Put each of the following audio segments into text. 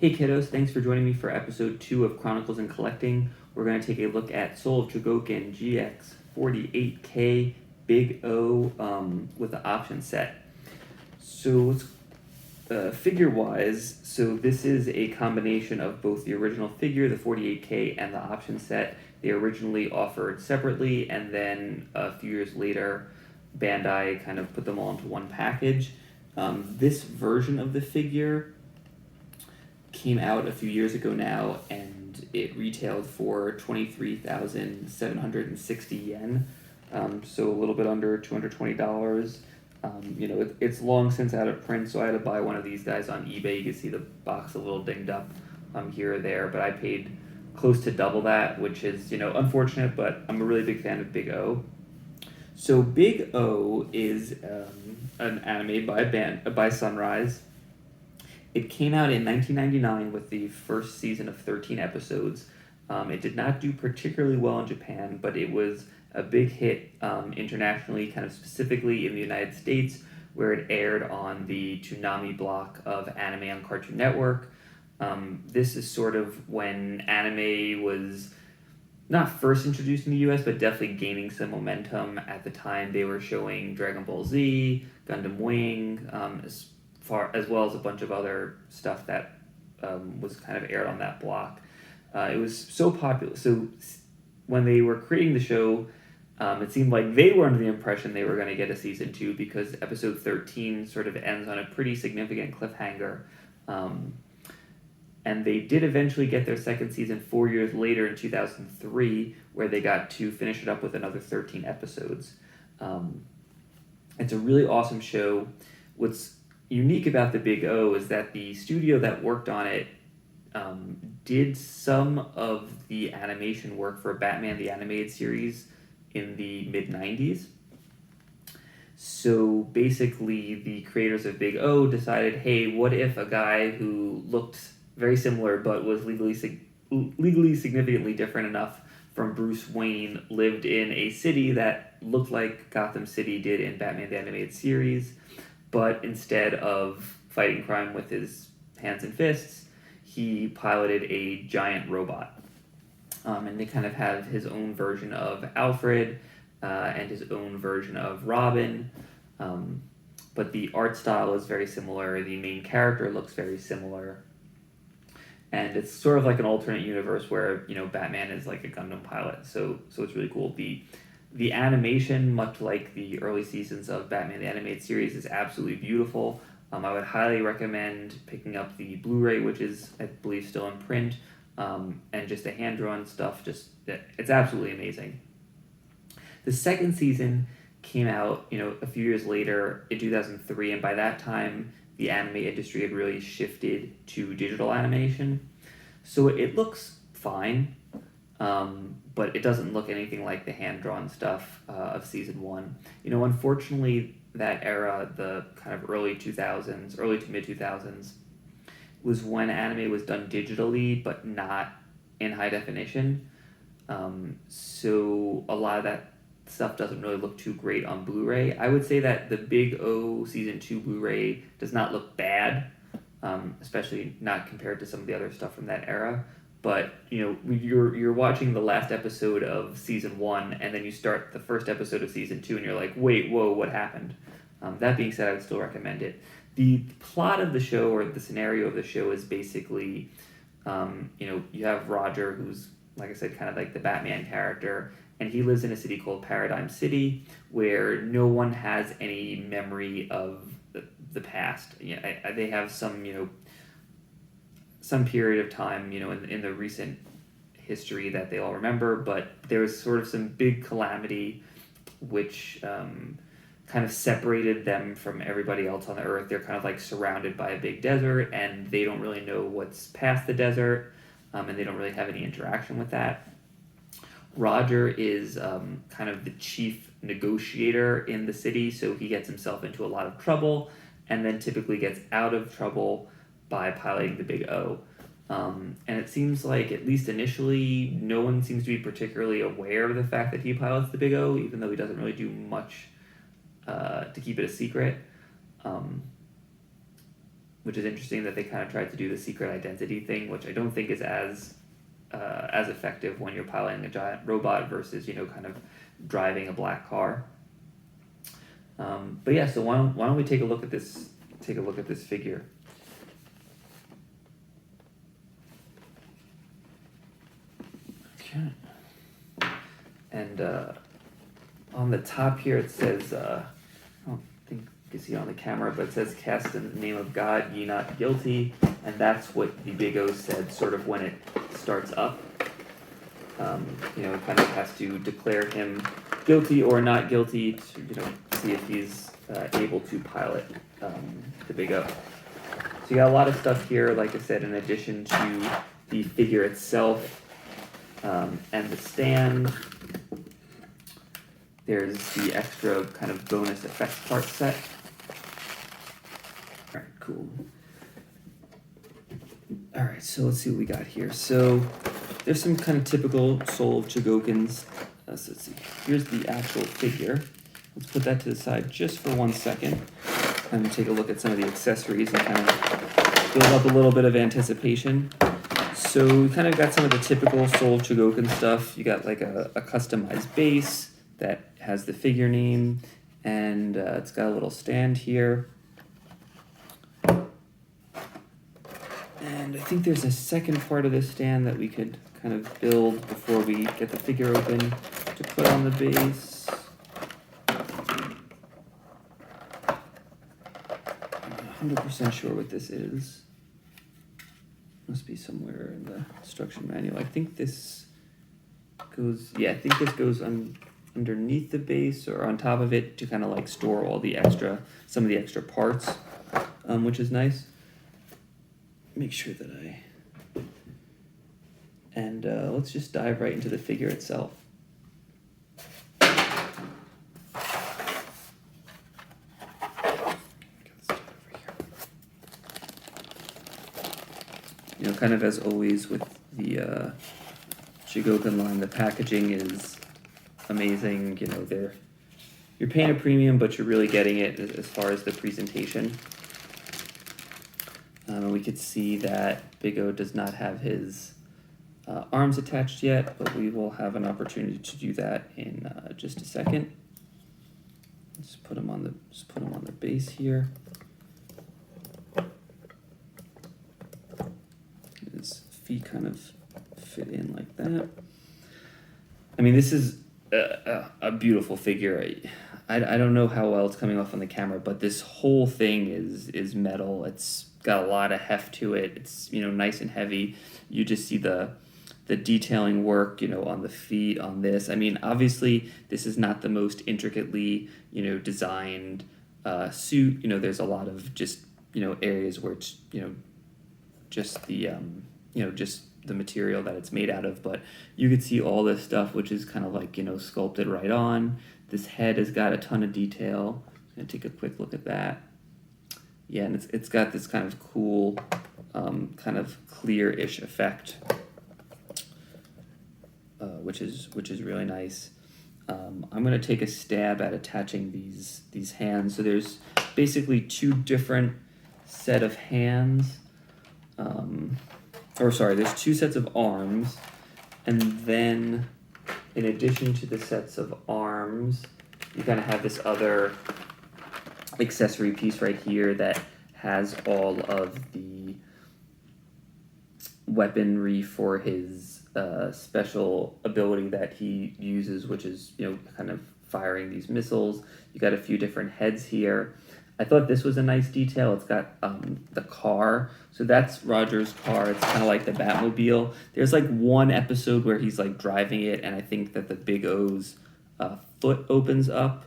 Hey kiddos, thanks for joining me for episode 2 of Chronicles and Collecting. We're going to take a look at Soul of Chogokin GX48K Big O with the option set. So figure-wise, so this is a combination of both the original figure, the 48K, and the option set. They originally offered separately, and then a few years later, Bandai kind of put them all into one package. This version of the figure came out a few years ago now, and it retailed for 23,760 yen, so a little bit under $220. It's long since out of print, so I had to buy one of these guys on eBay. You can see the box a little dinged up here or there, but I paid close to double that, which is unfortunate, but I'm a really big fan of Big O. So Big O is an anime by Sunrise. It came out in 1999 with the first season of 13 episodes. It did not do particularly well in Japan, but it was a big hit internationally, kind of specifically in the United States, where it aired on the Toonami block of anime on Cartoon Network. This is sort of when anime was not first introduced in the US, but definitely gaining some momentum. At the time, they were showing Dragon Ball Z, Gundam Wing, as well as a bunch of other stuff that was kind of aired on that block. It was so popular. So when they were creating the show, it seemed like they were under the impression they were going to get a season 2 because episode 13 sort of ends on a pretty significant cliffhanger. And they did eventually get their second season 4 years later in 2003, where they got to finish it up with another 13 episodes. It's a really awesome show. What's unique about the Big O is that the studio that worked on it did some of the animation work for Batman the Animated Series in the mid-90s. So basically, the creators of Big O decided, hey, what if a guy who looked very similar but was legally significantly different enough from Bruce Wayne lived in a city that looked like Gotham City did in Batman the Animated Series, but instead of fighting crime with his hands and fists, he piloted a giant robot. And they kind of have his own version of Alfred and his own version of Robin. But the art style is very similar. The main character looks very similar. And it's sort of like an alternate universe where, Batman is like a Gundam pilot. So it's really cool. The animation, much like the early seasons of Batman the Animated Series, is absolutely beautiful. I would highly recommend picking up the Blu-ray, which is, I believe, still in print, and just the hand-drawn stuff. It's absolutely amazing. The second season came out, a few years later in 2003, and by that time, the anime industry had really shifted to digital animation. So it looks fine, but it doesn't look anything like the hand-drawn stuff of season 1. Unfortunately, that era, the kind of early to mid-2000s, was when anime was done digitally, but not in high definition. So a lot of that stuff doesn't really look too great on Blu-ray. I would say that the Big O Season 2 Blu-ray does not look bad, especially not compared to some of the other stuff from that era. But, you're watching the last episode of Season 1, and then you start the first episode of Season 2, and you're like, wait, whoa, what happened? That being said, I would still recommend it. The plot of the show, or the scenario of the show, is basically, you have Roger, who's, like I said, kind of like the Batman character, and he lives in a city called Paradigm City, where no one has any memory of the past. They have some period of time, in the recent history that they all remember, but there was sort of some big calamity which kind of separated them from everybody else on the earth. They're kind of like surrounded by a big desert, and they don't really know what's past the desert, and they don't really have any interaction with that. Roger is kind of the chief negotiator in the city, so he gets himself into a lot of trouble, and then typically gets out of trouble by piloting the Big O. And it seems like, at least initially, no one seems to be particularly aware of the fact that he pilots the Big O, even though he doesn't really do much to keep it a secret. which is interesting that they kind of tried to do the secret identity thing, which I don't think is as effective when you're piloting a giant robot versus, you know, kind of driving a black car. But yeah, so why don't we take a look at this? Take a look at this figure. Okay. And on the top here it says, I don't think you can see it on the camera, but it says, "Cast in the name of God, ye not guilty." And that's what the Big O said sort of when it starts up. You know, it kind of has to declare him guilty or not guilty to, you know, see if he's able to pilot the Big O. So you got a lot of stuff here, like I said, in addition to the figure itself and the stand. There's the extra kind of bonus effects part set. Alright, cool. Alright, so let's see what we got here. So there's some kind of typical Soul of Chogokins. So let's see. Here's the actual figure. Let's put that to the side just for 1 second. And take a look at some of the accessories and kind of build up a little bit of anticipation. So we kind of got some of the typical Soul of Chogokin stuff. You got like a customized base that has the figure name, and it's got a little stand here. And I think there's a second part of this stand that we could kind of build before we get the figure open to put on the base. I'm not 100% sure what this is. Must be somewhere in the instruction manual. I think this goes, yeah, I think this goes underneath the base or on top of it to kind of like store all the extra, some of the extra parts, which is nice. Make sure that and let's just dive right into the figure itself. You know, kind of as always with the Chogokin line, the packaging is amazing. You know, you're paying a premium, but you're really getting it as far as the presentation. We could see that Big O does not have his arms attached yet, but we will have an opportunity to do that in just a second. Let's put him on the base here. His feet kind of fit in like that. I mean, this is a beautiful figure. I don't know how well it's coming off on the camera, but this whole thing is metal. It's got a lot of heft to it. It's, you know, nice and heavy. You just see the detailing work, you know, on the feet, on this. I mean, obviously, this is not the most intricately, you know, designed suit. You know, there's a lot of just, you know, areas where it's, you know, just the, you know, just the material that it's made out of. But you could see all this stuff, which is kind of like, you know, sculpted right on. This head has got a ton of detail. I'm going to take a quick look at that. Yeah, and it's got this kind of cool, kind of clear-ish effect, which is really nice. I'm going to take a stab at attaching these hands. So there's basically two different set of hands, there's two sets of arms, and then in addition to the sets of arms, you kind of have this other accessory piece right here that has all of the weaponry for his special ability that he uses, which is, you know, kind of firing these missiles. You got a few different heads here. I thought this was a nice detail. It's got the car. So that's Roger's car. It's kind of like the Batmobile. There's like one episode where he's like driving it, and I think that the Big O's foot opens up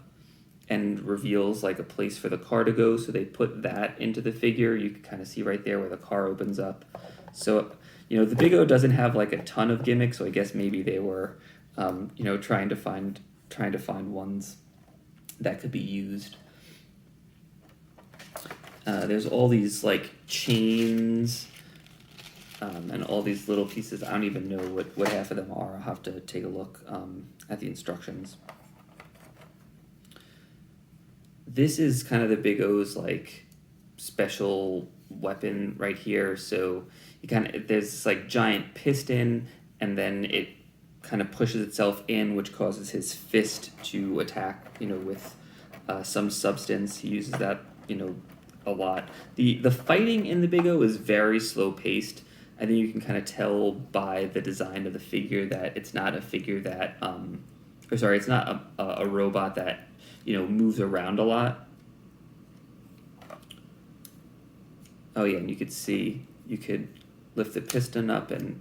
and reveals like a place for the car to go. So they put that into the figure. You can kind of see right there where the car opens up. So, you know, the Big O doesn't have like a ton of gimmicks. So I guess maybe they were, you know, trying to find ones that could be used. There's all these like chains and all these little pieces. I don't even know what half of them are. I'll have to take a look at the instructions. This is kind of the Big O's like special weapon right here. So you there's this like giant piston, and then it kind of pushes itself in, which causes his fist to attack, with some substance. He uses that, a lot. The fighting in the Big O is very slow paced. I think you can kind of tell by the design of the figure that it's not a figure that, it's not a robot that, moves around a lot. Oh yeah, and you could see, you could lift the piston up and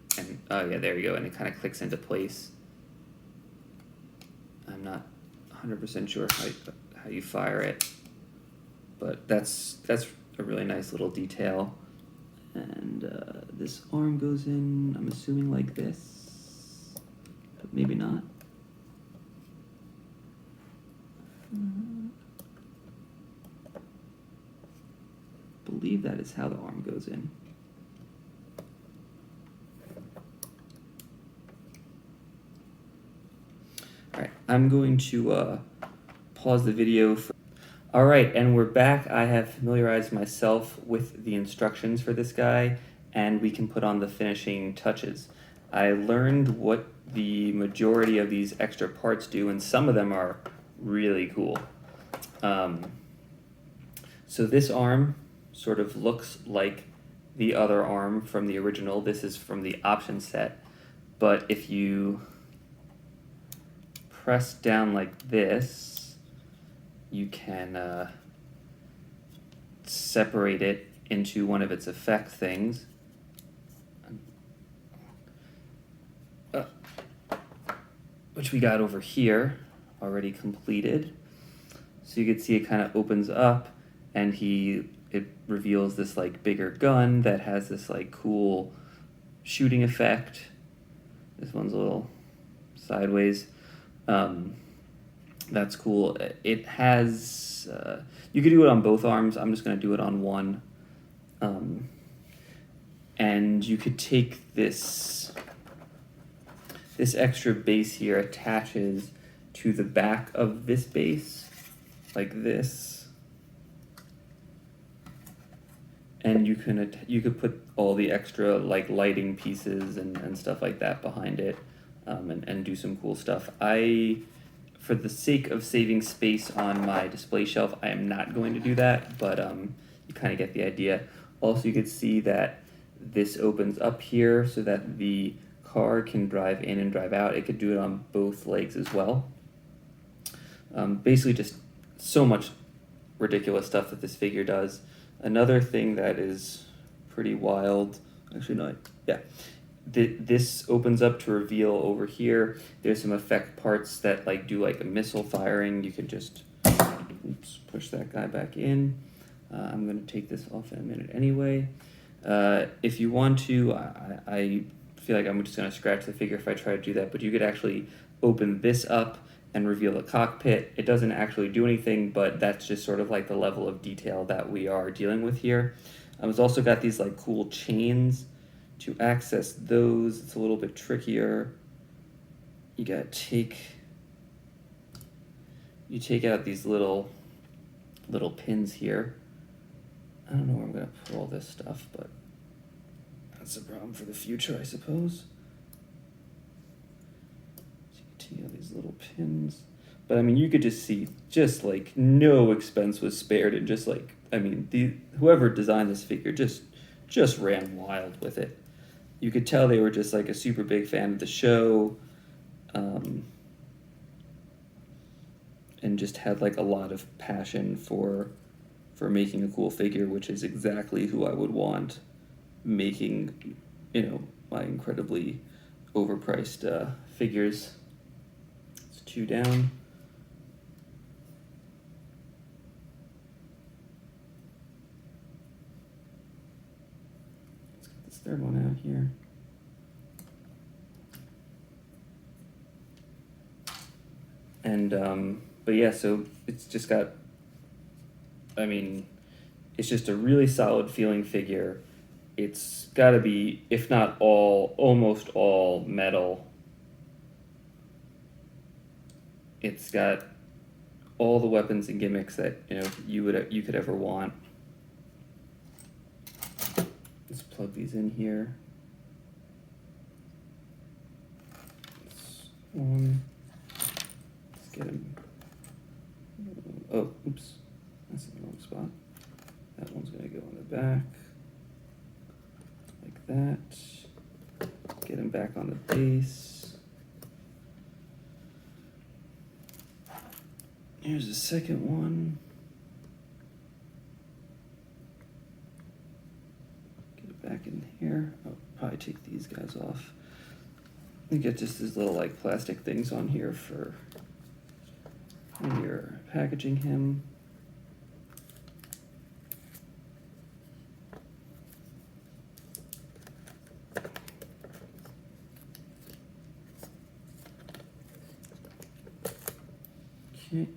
oh yeah, there you go, and it kind of clicks into place. I'm not 100% sure how you fire it, but that's a really nice little detail. And this arm goes in, I'm assuming like this, but maybe not. I believe that is how the arm goes in. All right, I'm going to pause the video. All right, and we're back. I have familiarized myself with the instructions for this guy, and we can put on the finishing touches. I learned what the majority of these extra parts do, and some of them are really cool. So this arm sort of looks like the other arm from the original. This is from the option set, but if you press down like this, you can separate it into one of its effect things. Which we got over here, already completed. So you can see it kind of opens up, and it reveals this like bigger gun that has this like cool shooting effect. This one's a little sideways. That's cool. It has, you could do it on both arms. I'm just going to do it on one. And you could take this extra base here attaches to the back of this base, like this. And you could put all the extra like lighting pieces and stuff like that behind it, and do some cool stuff. For the sake of saving space on my display shelf, I am not going to do that, but you kind of get the idea. Also, you could see that this opens up here so that the car can drive in and drive out. It could do it on both legs as well. Basically just so much ridiculous stuff that this figure does. Another thing that is pretty wild, actually no, yeah. This opens up to reveal over here. There's some effect parts that like do like a missile firing. You could just push that guy back in. I'm going to take this off in a minute anyway. If you want to, I feel like I'm just going to scratch the figure if I try to do that, but you could actually open this up and reveal the cockpit. It doesn't actually do anything, but that's just sort of like the level of detail that we are dealing with here. It's also got these like cool chains. To access those, it's a little bit trickier. You take out these little pins here. I don't know where I'm gonna put all this stuff, but that's a problem for the future, I suppose. So you take out these little pins. But I mean, you could just see, just like no expense was spared, and just like, I mean, whoever designed this figure just ran wild with it. You could tell they were just like a super big fan of the show, and just had like a lot of passion for making a cool figure, which is exactly who I would want making, my incredibly overpriced figures. It's 2 down. Third one out here. And but yeah, so it's just got, I mean, it's just a really solid feeling figure. It's got to be, if not all, almost all metal. It's got all the weapons and gimmicks that you could ever want. Let's plug these in here. This one. Let's get him. Oh, oops. That's in the wrong spot. That one's going to go in the back. Like that. Get him back on the base. Here's the second one. Get it back in here. I'll probably take these guys off. You get just these little like plastic things on here for when you're packaging him. Okay.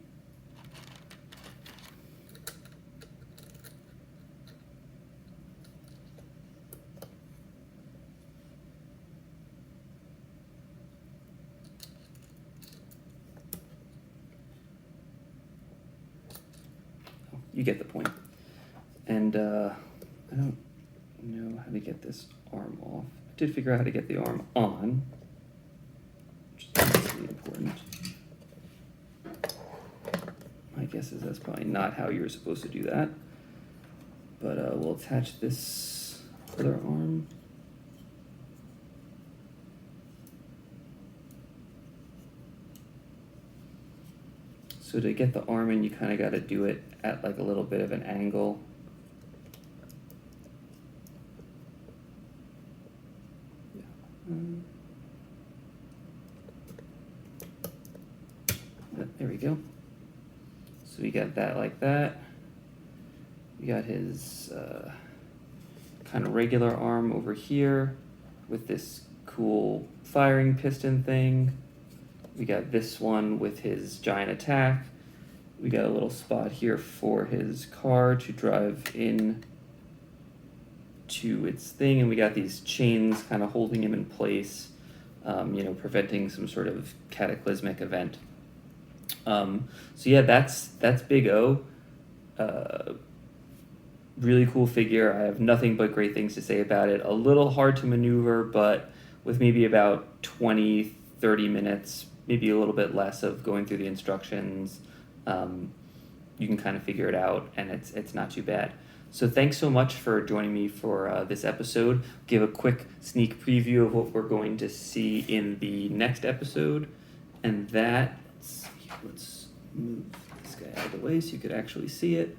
You get the point. And I don't know how to get this arm off. I did figure out how to get the arm on, which is really important. My guess is that's probably not how you're supposed to do that. But we'll attach this other arm. So to get the arm in, you kind of got to do it at like a little bit of an angle. There we go. So we got that like that. We got his kind of regular arm over here with this cool firing piston thing. We got this one with his giant attack. We got a little spot here for his car to drive in to its thing, and we got these chains kind of holding him in place, you know, preventing some sort of cataclysmic event. So yeah, that's Big O. Really cool figure. I have nothing but great things to say about it. A little hard to maneuver, but with maybe about 20, 30 minutes, maybe a little bit less of going through the instructions, you can kind of figure it out, and it's not too bad. So thanks so much for joining me for this episode. Give a quick sneak preview of what we're going to see in the next episode, and that, let's move this guy out of the way so you could actually see it.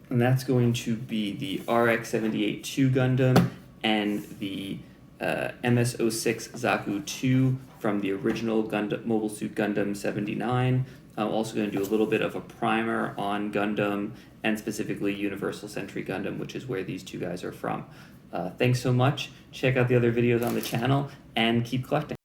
And that's going to be the RX-78-2 Gundam and the MS-06 Zaku 2 from the original Gundam, Mobile Suit Gundam 79. I'm also going to do a little bit of a primer on Gundam and specifically Universal Century Gundam, which is where these two guys are from. Thanks so much. Check out the other videos on the channel and keep collecting.